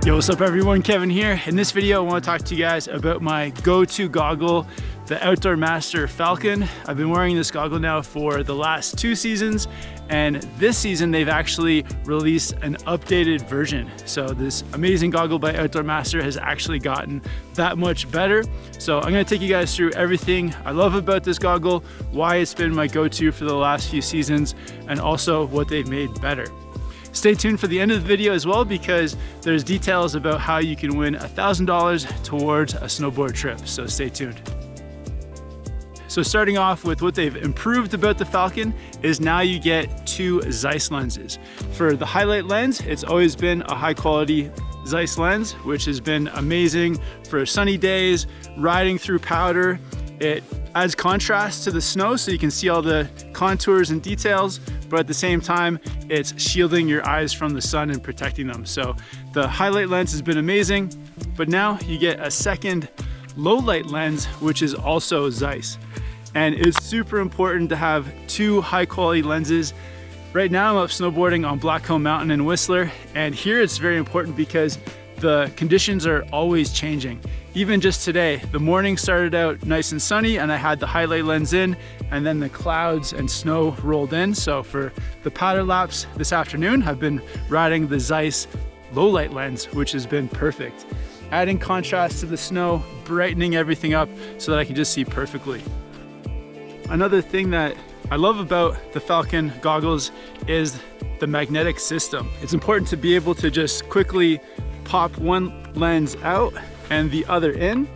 Yo, what's up everyone, Kevin here. In this video, I want to talk to you guys about my go-to goggle, the Outdoor Master Falcon. I've been wearing this goggle now for the last 2 seasons, and this season they've actually released an updated version. So this amazing goggle by Outdoor Master has actually gotten that much better. So I'm gonna take you guys through everything I love about this goggle, why it's been my go-to for the last few seasons, and also what they've made better. Stay tuned for the end of the video as well, because there's details about how you can win $1,000 towards a snowboard trip, so stay tuned. So starting off with what they've improved about the Falcon is now you get 2 Zeiss lenses. For the highlight lens, it's always been a high quality Zeiss lens, which has been amazing for sunny days, riding through powder. It adds contrast to the snow so you can see all the contours and details, but at the same time, it's shielding your eyes from the sun and protecting them. So the highlight lens has been amazing, but now you get a second low light lens, which is also Zeiss. And it's super important to have 2 high quality lenses. Right now I'm up snowboarding on Blackcomb Mountain in Whistler, and here it's very important because the conditions are always changing. Even just today, the morning started out nice and sunny and I had the highlight lens in, and then the clouds and snow rolled in. So for the powder laps this afternoon, I've been riding the Zeiss low light lens, which has been perfect. Adding contrast to the snow, brightening everything up so that I can just see perfectly. Another thing that I love about the Falcon goggles is the magnetic system. It's important to be able to just quickly pop one lens out and the other in,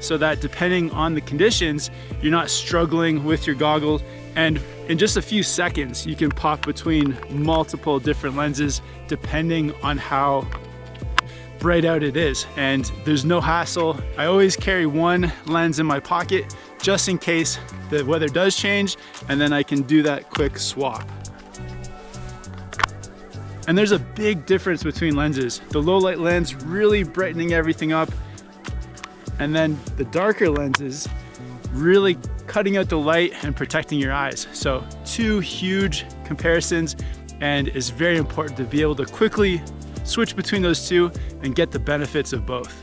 so that depending on the conditions, you're not struggling with your goggles, and in just a few seconds you can pop between multiple different lenses depending on how bright out it is, and there's no hassle. I always carry one lens in my pocket just in case the weather does change, and then I can do that quick swap. And there's a big difference between lenses. The low light lens really brightening everything up, and then the darker lenses really cutting out the light and protecting your eyes. So 2 huge comparisons, and it's very important to be able to quickly switch between those 2 and get the benefits of both.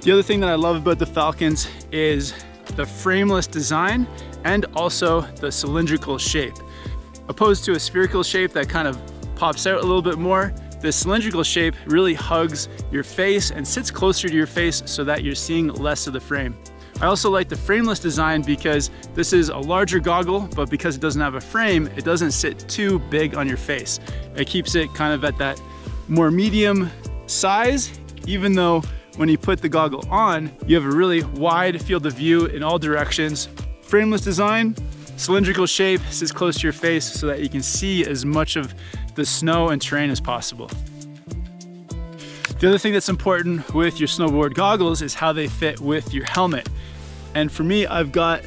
The other thing that I love about the Falcons is the frameless design and also the cylindrical shape. Opposed to a spherical shape that kind of pops out a little bit more, the cylindrical shape really hugs your face and sits closer to your face so that you're seeing less of the frame. I also like the frameless design because this is a larger goggle, but because it doesn't have a frame, it doesn't sit too big on your face. It keeps it kind of at that more medium size, even though when you put the goggle on, you have a really wide field of view in all directions. Frameless design, cylindrical shape, sits close to your face so that you can see as much of the snow and terrain as possible. The other thing that's important with your snowboard goggles is how they fit with your helmet. And for me, I've got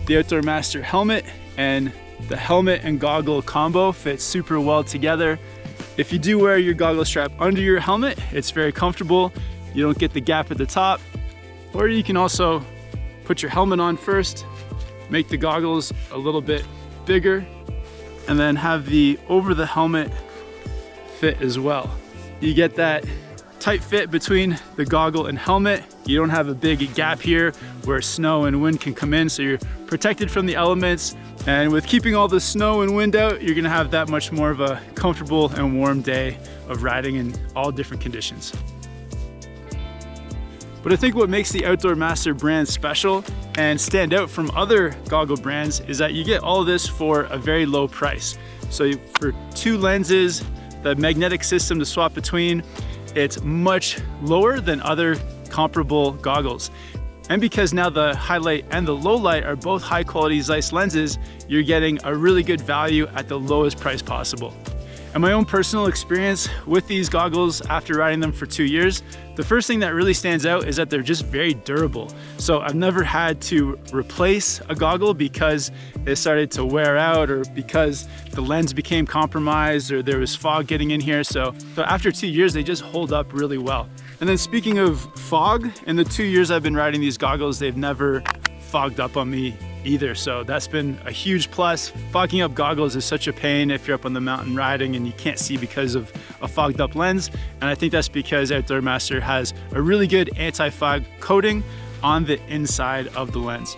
the Outdoor Master helmet, and the helmet and goggle combo fits super well together. If you do wear your goggle strap under your helmet, it's very comfortable. You don't get the gap at the top. Or you can also put your helmet on first, make the goggles a little bit bigger, and then have the over the helmet fit as well. You get that tight fit between the goggle and helmet. You don't have a big gap here where snow and wind can come in, so you're protected from the elements. And with keeping all the snow and wind out, you're gonna have that much more of a comfortable and warm day of riding in all different conditions. But I think what makes the Outdoor Master brand special and stand out from other goggle brands is that you get all of this for a very low price. So for 2 lenses, the magnetic system to swap between, it's much lower than other comparable goggles. And because now the highlight and the low light are both high quality Zeiss lenses, you're getting a really good value at the lowest price possible. And my own personal experience with these goggles after riding them for 2 years, the first thing that really stands out is that they're just very durable. So I've never had to replace a goggle because it started to wear out, or because the lens became compromised, or there was fog getting in here. So after 2 years, they just hold up really well. And then speaking of fog, in the 2 years I've been riding these goggles, they've never fogged up on me either. So that's been a huge plus. Fogging up goggles is such a pain if you're up on the mountain riding and you can't see because of a fogged up lens. And I think that's because Outdoor Master has a really good anti-fog coating on the inside of the lens.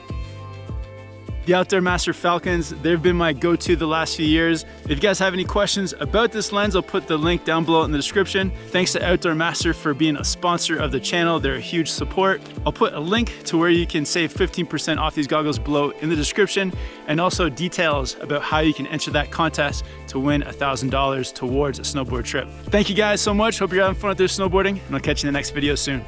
The Outdoor Master Falcons, they've been my go-to the last few years. If you guys have any questions about this lens, I'll put the link down below in the description. Thanks to Outdoor Master for being a sponsor of the channel. They're a huge support. I'll put a link to where you can save 15% off these goggles below in the description, and also details about how you can enter that contest to win $1,000 towards a snowboard trip. Thank you guys so much. Hope you're having fun out there snowboarding, and I'll catch you in the next video soon.